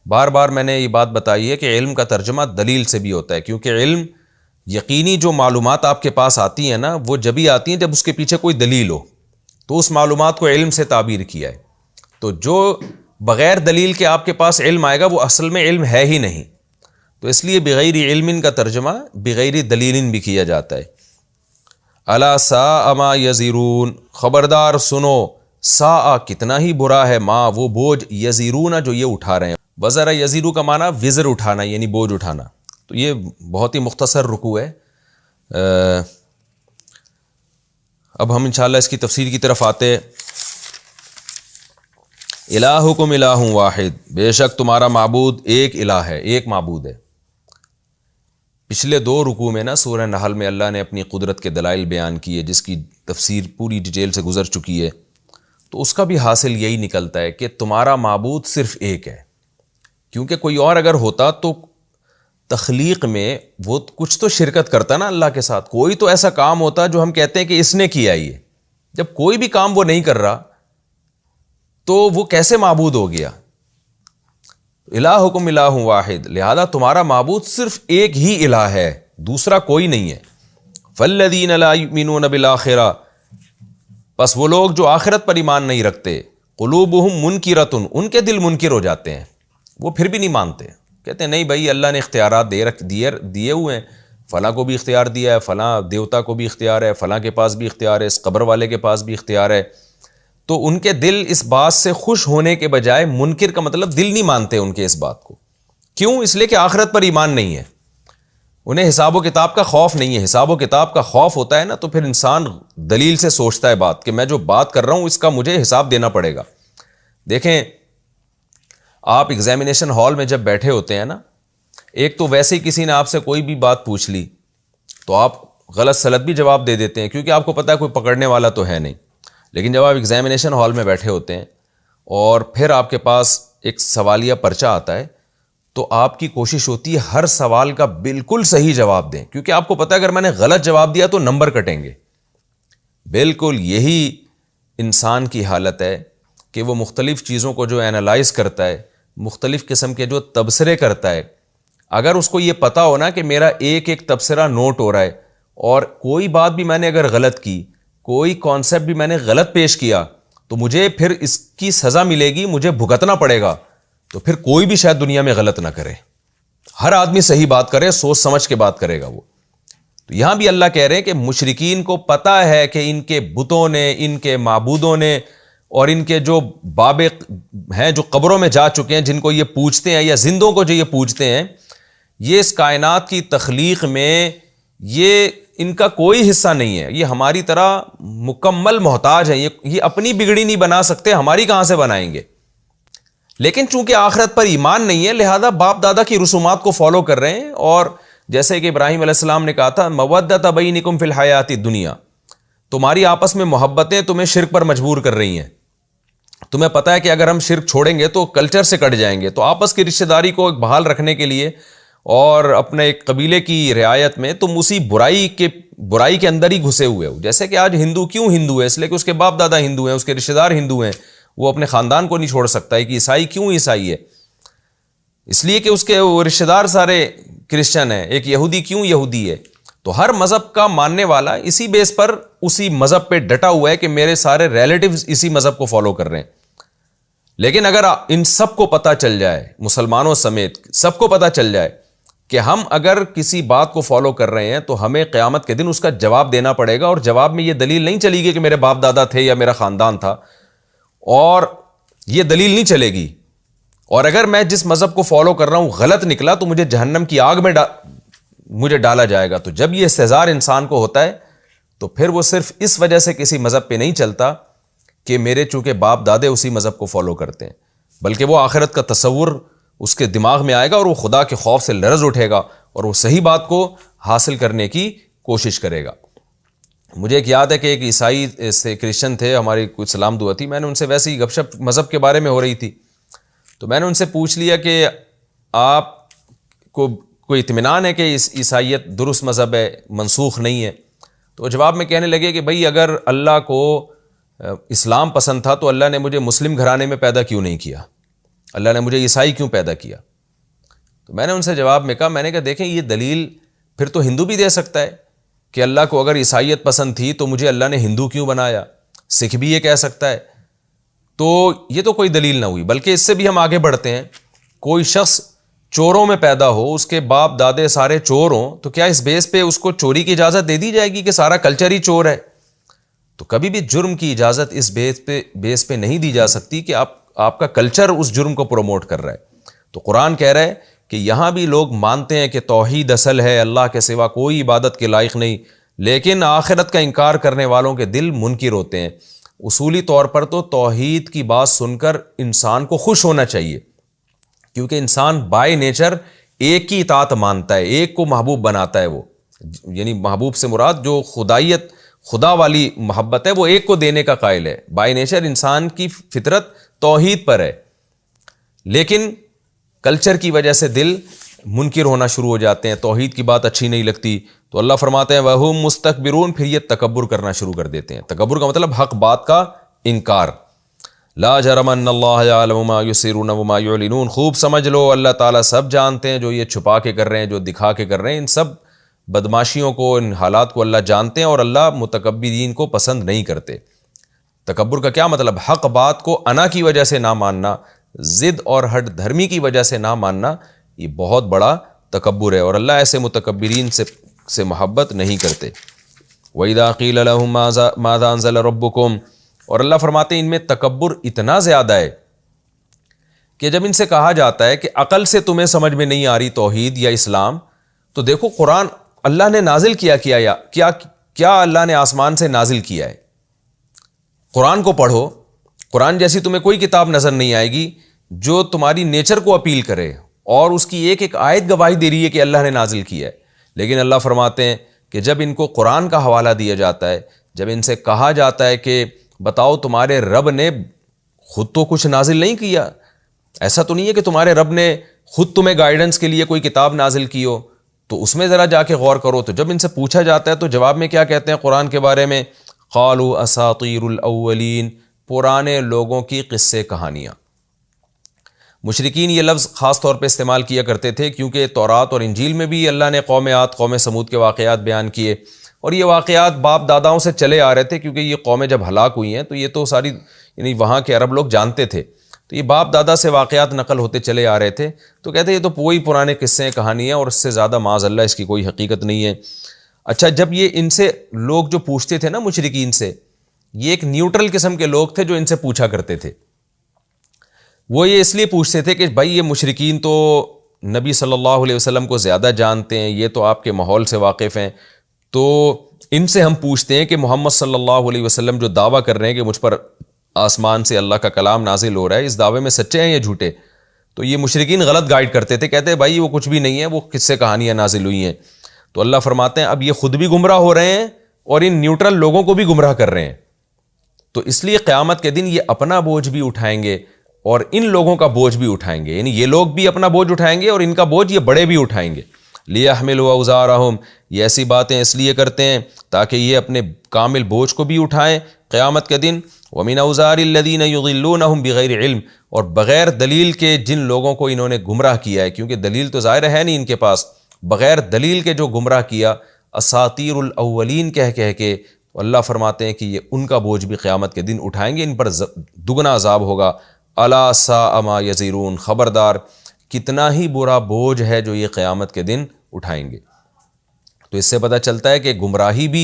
بار بار میں نے یہ بات بتائی ہے کہ علم کا ترجمہ دلیل سے بھی ہوتا ہے، کیونکہ علم یقینی جو معلومات آپ کے پاس آتی ہیں نا، وہ جبھی آتی ہیں جب اس کے پیچھے کوئی دلیل ہو، تو اس معلومات کو علم سے تعبیر کیا ہے۔ تو جو بغیر دلیل کے آپ کے پاس علم آئے گا وہ اصل میں علم ہے ہی نہیں، تو اس لیے بغیر علم کا ترجمہ بغیر دلیل بھی کیا جاتا ہے۔ الا ساء ما یزرون خبردار سنو، ساء کتنا ہی برا ہے، ما وہ بوجھ، یزرون جو یہ اٹھا رہے ہیں۔ وزر یزیرو کا معنی وزر اٹھانا یعنی بوجھ اٹھانا۔ تو یہ بہت ہی مختصر رکوع ہے۔ اب ہم انشاءاللہ اس کی تفسیر کی طرف آتے۔ الہکم الہ واحد بے شک تمہارا معبود ایک الہ ہے، ایک معبود ہے۔ پچھلے دو رکوع میں نا سورہ نحل میں اللہ نے اپنی قدرت کے دلائل بیان کیے، جس کی تفسیر پوری ڈیٹیل سے گزر چکی ہے، تو اس کا بھی حاصل یہی نکلتا ہے کہ تمہارا معبود صرف ایک ہے، کیونکہ کوئی اور اگر ہوتا تو تخلیق میں وہ کچھ تو شرکت کرتا نا اللہ کے ساتھ، کوئی تو ایسا کام ہوتا جو ہم کہتے ہیں کہ اس نے کیا یہ، جب کوئی بھی کام وہ نہیں کر رہا تو وہ کیسے معبود ہو گیا؟ الہکم الہ واحد، لہذا تمہارا معبود صرف ایک ہی الہ ہے، دوسرا کوئی نہیں ہے۔ فالذین لا یؤمنون بالآخرہ پس وہ لوگ جو آخرت پر ایمان نہیں رکھتے، قلوبہم منکرۃ ان کے دل منکر ہو جاتے ہیں، وہ پھر بھی نہیں مانتے، کہتے ہیں نہیں بھائی اللہ نے اختیارات دیے ہوئے ہیں، فلاں کو بھی اختیار دیا ہے، فلاں دیوتا کو بھی اختیار ہے، فلاں کے پاس بھی اختیار ہے، اس قبر والے کے پاس بھی اختیار ہے۔ تو ان کے دل اس بات سے خوش ہونے کے بجائے منکر کا مطلب دل نہیں مانتے ان کے اس بات کو۔ کیوں؟ اس لیے کہ آخرت پر ایمان نہیں ہے، انہیں حساب و کتاب کا خوف نہیں ہے۔ حساب و کتاب کا خوف ہوتا ہے نا تو پھر انسان دلیل سے سوچتا ہے بات، کہ میں جو بات کر رہا ہوں اس کا مجھے حساب دینا پڑے گا۔ دیکھیں آپ ایگزامینیشن ہال میں جب بیٹھے ہوتے ہیں نا، ایک تو ویسے ہی کسی نے آپ سے کوئی بھی بات پوچھ لی تو آپ غلط سلط بھی جواب دے دیتے ہیں، کیونکہ آپ کو پتہ ہے کوئی پکڑنے والا تو ہے نہیں۔ لیکن جب آپ ایگزامینیشن ہال میں بیٹھے ہوتے ہیں اور پھر آپ کے پاس ایک سوالیہ پرچہ آتا ہے، تو آپ کی کوشش ہوتی ہے ہر سوال کا بالکل صحیح جواب دیں، کیونکہ آپ کو پتہ ہے اگر میں نے غلط جواب دیا تو نمبر کٹیں گے۔ بالکل یہی انسان کی حالت ہے کہ وہ مختلف چیزوں کو جو اینالائز کرتا ہے، مختلف قسم کے جو تبصرے کرتا ہے، اگر اس کو یہ پتہ ہونا کہ میرا ایک ایک تبصرہ نوٹ ہو رہا ہے، اور کوئی بات بھی میں نے اگر غلط کی، کوئی کانسیپٹ بھی میں نے غلط پیش کیا، تو مجھے پھر اس کی سزا ملے گی، مجھے بھگتنا پڑے گا، تو پھر کوئی بھی شاید دنیا میں غلط نہ کرے، ہر آدمی صحیح بات کرے، سوچ سمجھ کے بات کرے گا وہ۔ تو یہاں بھی اللہ کہہ رہے ہیں کہ مشرکین کو پتہ ہے کہ ان کے بتوں نے، ان کے معبودوں نے، اور ان کے جو باب ہیں جو قبروں میں جا چکے ہیں، جن کو یہ پوجتے ہیں، یا زندوں کو جو یہ پوجتے ہیں، یہ اس کائنات کی تخلیق میں یہ ان کا کوئی حصہ نہیں ہے، یہ ہماری طرح مکمل محتاج ہیں، یہ اپنی بگڑی نہیں بنا سکتے، ہماری کہاں سے بنائیں گے؟ لیکن چونکہ آخرت پر ایمان نہیں ہے، لہذا باپ دادا کی رسومات کو فالو کر رہے ہیں، اور جیسے کہ ابراہیم علیہ السلام نے کہا تھا مودۃ بینکم فی الحیات الدنیا، تمہاری آپس میں محبتیں تمہیں شرک پر مجبور کر رہی ہیں، تمہیں پتہ ہے کہ اگر ہم شرک چھوڑیں گے تو کلچر سے کٹ جائیں گے، تو آپس کی رشتہ داری کو بحال رکھنے کے لیے اور اپنے ایک قبیلے کی رعایت میں تم اسی برائی کے اندر ہی گھسے ہوئے ہو۔ جیسے کہ آج ہندو کیوں ہندو ہے؟ اس لیے کہ اس کے باپ دادا ہندو ہیں، اس کے رشتہ دار ہندو ہیں، وہ اپنے خاندان کو نہیں چھوڑ سکتا ہے۔ کہ عیسائی کیوں عیسائی ہے؟ اس لیے کہ اس کے وہ رشتہ دار سارے کرسچن ہیں۔ ایک یہودی کیوں یہودی ہے؟ تو ہر مذہب کا ماننے والا اسی بیس پر اسی مذہب پہ ڈٹا ہوا ہے کہ میرے سارے ریلیٹیوز اسی مذہب کو فالو کر رہے ہیں۔ لیکن اگر ان سب کو پتہ چل جائے، مسلمانوں سمیت سب کو پتہ چل جائے کہ ہم اگر کسی بات کو فالو کر رہے ہیں تو ہمیں قیامت کے دن اس کا جواب دینا پڑے گا، اور جواب میں یہ دلیل نہیں چلے گی کہ میرے باپ دادا تھے یا میرا خاندان تھا، اور یہ دلیل نہیں چلے گی، اور اگر میں جس مذہب کو فالو کر رہا ہوں غلط نکلا تو مجھے جہنم کی آگ میں مجھے ڈالا جائے گا۔ تو جب یہ استحضار انسان کو ہوتا ہے تو پھر وہ صرف اس وجہ سے کسی مذہب پہ نہیں چلتا کہ میرے چونکہ باپ دادے اسی مذہب کو فالو کرتے ہیں، بلکہ وہ آخرت کا تصور اس کے دماغ میں آئے گا، اور وہ خدا کے خوف سے لرز اٹھے گا، اور وہ صحیح بات کو حاصل کرنے کی کوشش کرے گا۔ مجھے ایک یاد ہے کہ ایک عیسائی سے کرسچن تھے، ہماری کوئی سلام دعا تھی، میں نے ان سے ویسے ہی گپ شپ مذہب کے بارے میں ہو رہی تھی، تو میں نے ان سے پوچھ لیا کہ آپ کو کوئی اطمینان ہے کہ اس عیسائیت درست مذہب ہے، منسوخ نہیں ہے؟ تو جواب میں کہنے لگے کہ بھئی اگر اللہ کو اسلام پسند تھا تو اللہ نے مجھے مسلم گھرانے میں پیدا کیوں نہیں کیا؟ اللہ نے مجھے عیسائی کیوں پیدا کیا؟ تو میں نے ان سے جواب میں کہا، میں نے کہا دیکھیں یہ دلیل پھر تو ہندو بھی دے سکتا ہے کہ اللہ کو اگر عیسائیت پسند تھی تو مجھے اللہ نے ہندو کیوں بنایا، سکھ بھی یہ کہہ سکتا ہے۔ تو یہ تو کوئی دلیل نہ ہوئی، بلکہ اس سے بھی ہم آگے بڑھتے ہیں۔ کوئی شخص چوروں میں پیدا ہو، اس کے باپ دادے سارے چور ہوں، تو کیا اس بیس پہ اس کو چوری کی اجازت دے دی جائے گی کہ سارا کلچر ہی چور ہے؟ تو کبھی بھی جرم کی اجازت اس بیس پہ نہیں دی جا سکتی کہ آپ کا کلچر اس جرم کو پروموٹ کر رہا ہے۔ تو قرآن کہہ رہا ہے کہ یہاں بھی لوگ مانتے ہیں کہ توحید اصل ہے، اللہ کے سوا کوئی عبادت کے لائق نہیں، لیکن آخرت کا انکار کرنے والوں کے دل منکر ہوتے ہیں۔ اصولی طور پر تو توحید کی بات سن کر انسان کو خوش ہونا چاہیے، کیونکہ انسان بائی نیچر ایک کی اطاعت مانتا ہے، ایک کو محبوب بناتا ہے، وہ یعنی محبوب سے مراد جو خدا والی محبت ہے وہ ایک کو دینے کا قائل ہے۔ بائی نیچر انسان کی فطرت توحید پر ہے، لیکن کلچر کی وجہ سے دل منکر ہونا شروع ہو جاتے ہیں، توحید کی بات اچھی نہیں لگتی، تو اللہ فرماتے ہیں وَهُمْ مُسْتَكْبِرُونَ، پھر یہ تکبر کرنا شروع کر دیتے ہیں۔ تکبر کا مطلب حق بات کا انکار۔ لا جرم ان اللہ یعلم ما یسرون وما یعلنون، خوب سمجھ لو اللہ تعالیٰ سب جانتے ہیں، جو یہ چھپا کے کر رہے ہیں، جو دکھا کے کر رہے ہیں، ان سب بدماشیوں کو، ان حالات کو اللہ جانتے ہیں، اور اللہ متکبرین کو پسند نہیں کرتے۔ تکبر کا کیا مطلب؟ حق بات کو انا کی وجہ سے نہ ماننا، ضد اور ہٹ دھرمی کی وجہ سے نہ ماننا، یہ بہت بڑا تکبر ہے، اور اللہ ایسے متکبرین سے محبت نہیں کرتے۔ وَإِذَا قِيلَ لَهُم مَاذَا أَنزَلَ رَبُّكُمْ، اور اللہ فرماتے ہیں ان میں تکبر اتنا زیادہ ہے کہ جب ان سے کہا جاتا ہے کہ عقل سے تمہیں سمجھ میں نہیں آ رہی توحید یا اسلام، تو دیکھو قرآن اللہ نے نازل کیا اللہ نے آسمان سے نازل کیا ہے۔ قرآن کو پڑھو، قرآن جیسی تمہیں کوئی کتاب نظر نہیں آئے گی جو تمہاری نیچر کو اپیل کرے، اور اس کی ایک ایک آیت گواہی دے رہی ہے کہ اللہ نے نازل کیا ہے۔ لیکن اللہ فرماتے ہیں کہ جب ان کو قرآن کا حوالہ دیا جاتا ہے، جب ان سے کہا جاتا ہے کہ بتاؤ تمہارے رب نے خود تو کچھ نازل نہیں کیا، ایسا تو نہیں ہے کہ تمہارے رب نے خود تمہیں گائیڈنس کے لیے کوئی کتاب نازل کی ہو، تو اس میں ذرا جا کے غور کرو۔ تو جب ان سے پوچھا جاتا ہے تو جواب میں کیا کہتے ہیں قرآن کے بارے میں؟ قالوا اساطیر الاولین، پرانے لوگوں کی قصے کہانیاں۔ مشرکین یہ لفظ خاص طور پہ استعمال کیا کرتے تھے کیونکہ تورات اور انجیل میں بھی اللہ نے قوم عاد، قوم سمود کے واقعات بیان کیے، اور یہ واقعات باپ داداؤں سے چلے آ رہے تھے، کیونکہ یہ قومیں جب ہلاک ہوئی ہیں تو یہ تو ساری یعنی وہاں کے عرب لوگ جانتے تھے۔ تو یہ باپ دادا سے واقعات نقل ہوتے چلے آ رہے تھے، تو کہتے ہیں یہ تو وہی پرانے قصے کہانیاں اور اس سے زیادہ معاذ اللہ اس کی کوئی حقیقت نہیں ہے۔ اچھا، جب یہ ان سے لوگ جو پوچھتے تھے نا مشرکین سے، یہ ایک نیوٹرل قسم کے لوگ تھے جو ان سے پوچھا کرتے تھے۔ وہ یہ اس لیے پوچھتے تھے کہ بھائی یہ مشرکین تو نبی صلی اللہ علیہ وسلم کو زیادہ جانتے ہیں، یہ تو آپ کے ماحول سے واقف ہیں، تو ان سے ہم پوچھتے ہیں کہ محمد صلی اللہ علیہ وسلم جو دعویٰ کر رہے ہیں کہ مجھ پر آسمان سے اللہ کا کلام نازل ہو رہا ہے، اس دعوے میں سچے ہیں یا جھوٹے؟ تو یہ مشرکین غلط گائیڈ کرتے تھے، کہتے ہیں بھائی وہ کچھ بھی نہیں ہے، وہ قصے کہانیاں نازل ہوئی ہیں۔ تو اللہ فرماتے ہیں اب یہ خود بھی گمراہ ہو رہے ہیں اور ان نیوٹرل لوگوں کو بھی گمراہ کر رہے ہیں، تو اس لیے قیامت کے دن یہ اپنا بوجھ بھی اٹھائیں گے اور ان لوگوں کا بوجھ بھی اٹھائیں گے، یعنی یہ لوگ بھی اپنا بوجھ اٹھائیں گے اور ان کا بوجھ یہ بڑے بھی اٹھائیں گے۔ لِيَحْمِلُوا أَوْزَارَهُمْ، یہ ایسی باتیں اس لیے کرتے ہیں تاکہ یہ اپنے کامل بوجھ کو بھی اٹھائیں قیامت کے دن۔ وَمِنْ أَوْزَارِ الَّذِينَ يُضِلُّونَهُمْ بِغَيْرِ علم، اور بغیر دلیل کے جن لوگوں کو انہوں نے گمراہ کیا ہے، کیونکہ دلیل تو ظاہر ہے نہیں ان کے پاس، بغیر دلیل کے جو گمراہ کیا، اساطیر الاولین کہہ کے، تو اللہ فرماتے ہیں کہ یہ ان کا بوجھ بھی قیامت کے دن اٹھائیں گے، ان پر دگنا عذاب ہوگا۔ الا ساء ما یزرون، خبردار کتنا ہی برا بوجھ ہے جو یہ قیامت کے دن اٹھائیں گے۔ تو اس سے پتہ چلتا ہے کہ گمراہی بھی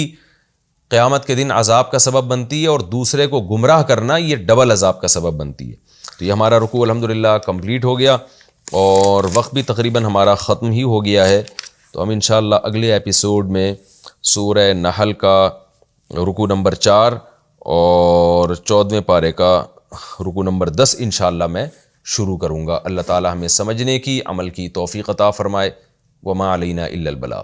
قیامت کے دن عذاب کا سبب بنتی ہے اور دوسرے کو گمراہ کرنا یہ ڈبل عذاب کا سبب بنتی ہے۔ تو یہ ہمارا رکوع الحمدللہ کمپلیٹ ہو گیا اور وقت بھی تقریباً ہمارا ختم ہی ہو گیا ہے۔ تو ہم انشاءاللہ اگلے ایپیسوڈ میں سورہ نحل کا رکوع نمبر 4 اور 14ویں پارے کا رکوع نمبر 10 انشاءاللہ میں شروع کروں گا۔ اللہ تعالی ہمیں سمجھنے کی، عمل کی توفیق عطا فرمائے۔ وما علینا الا البلاغ۔